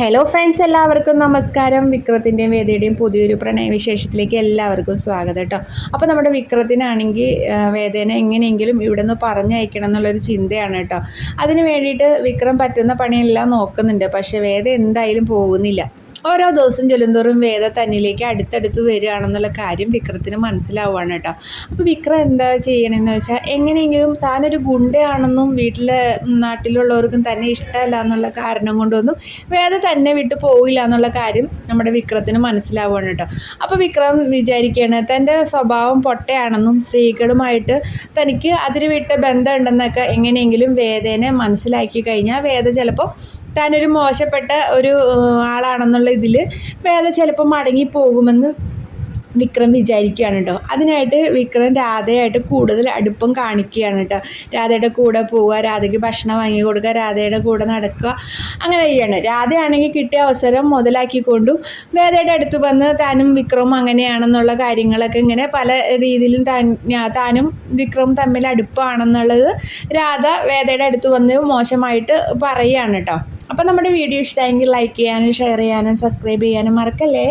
Hello friends, എല്ലാവർക്കും നമസ്കാരം. വിക്രത്തിൻ്റെയും വേദയുടെയും പുതിയൊരു പ്രണയവിശേഷത്തിലേക്ക് എല്ലാവർക്കും സ്വാഗതം കേട്ടോ. അപ്പോൾ നമ്മുടെ വിക്രത്തിനാണെങ്കിൽ വേദേനെ എങ്ങനെയെങ്കിലും ഇവിടെ നിന്ന് പറഞ്ഞയക്കണം എന്നുള്ളൊരു ചിന്തയാണ് കേട്ടോ. അതിന് വേണ്ടിയിട്ട് വിക്രം പറ്റുന്ന പണിയെല്ലാം നോക്കുന്നുണ്ട്. പക്ഷേ വേദ എന്തായാലും പോകുന്നില്ല. ഓരോ ദിവസം ചെല്ലുന്തോറും വേദ തന്നിലേക്ക് അടുത്തടുത്ത് വരികയാണെന്നുള്ള കാര്യം വിക്രത്തിന് മനസ്സിലാവുകയാണ് കേട്ടോ. അപ്പോൾ വിക്രം എന്താ ചെയ്യണമെന്ന് വെച്ചാൽ, എങ്ങനെയെങ്കിലും താനൊരു ഗുണ്ടയാണെന്നും നാട്ടിലുള്ളവർക്കും തന്നെ ഇഷ്ടമല്ല എന്നുള്ള കാരണം കൊണ്ടൊന്നും വേദ തന്നെ വിട്ടു പോവില്ല എന്നുള്ള കാര്യം നമ്മുടെ വിക്രത്തിന് മനസ്സിലാവുകയാണ് കേട്ടോ. അപ്പോൾ വിക്രം വിചാരിക്കുകയാണ്, തൻ്റെ സ്വഭാവം പൊട്ടയാണെന്നും സ്ത്രീകളുമായിട്ട് തനിക്ക് അതിര് വിട്ട ബന്ധമുണ്ടെന്നൊക്കെ എങ്ങനെയെങ്കിലും വേദേനെ മനസ്സിലാക്കി കഴിഞ്ഞാൽ വേദ ചിലപ്പോൾ താനൊരു മോശപ്പെട്ട ഒരു ആളാണെന്നുള്ള ഇതിൽ വേദ ചിലപ്പോൾ മടങ്ങിപ്പോകുമെന്ന് വിക്രം വിചാരിക്കുകയാണ് കേട്ടോ. അതിനായിട്ട് വിക്രം രാധയായിട്ട് കൂടുതൽ അടുപ്പം കാണിക്കുകയാണ് കേട്ടോ. രാധയുടെ കൂടെ പോവുക, രാധയ്ക്ക് ഭക്ഷണം വാങ്ങി കൊടുക്കുക, രാധയുടെ കൂടെ നടക്കുക, അങ്ങനെ ചെയ്യാണ്. രാധയാണെങ്കിൽ കിട്ടിയ അവസരം മുതലാക്കിക്കൊണ്ടും വേദയുടെ അടുത്ത് വന്ന് താനും വിക്രവും അങ്ങനെയാണെന്നുള്ള കാര്യങ്ങളൊക്കെ ഇങ്ങനെ പല രീതിയിലും താനും വിക്രവും തമ്മിൽ അടുപ്പാണെന്നുള്ളത് രാധ വേദയുടെ അടുത്ത് വന്ന് മോശമായിട്ട് പറയുകയാണ് കേട്ടോ. അപ്പോൾ നമ്മുടെ വീഡിയോ ഇഷ്ടമെങ്കിൽ ലൈക്ക് ചെയ്യാനും ഷെയർ ചെയ്യാനും സബ്സ്ക്രൈബ് ചെയ്യാനും മറക്കല്ലേ.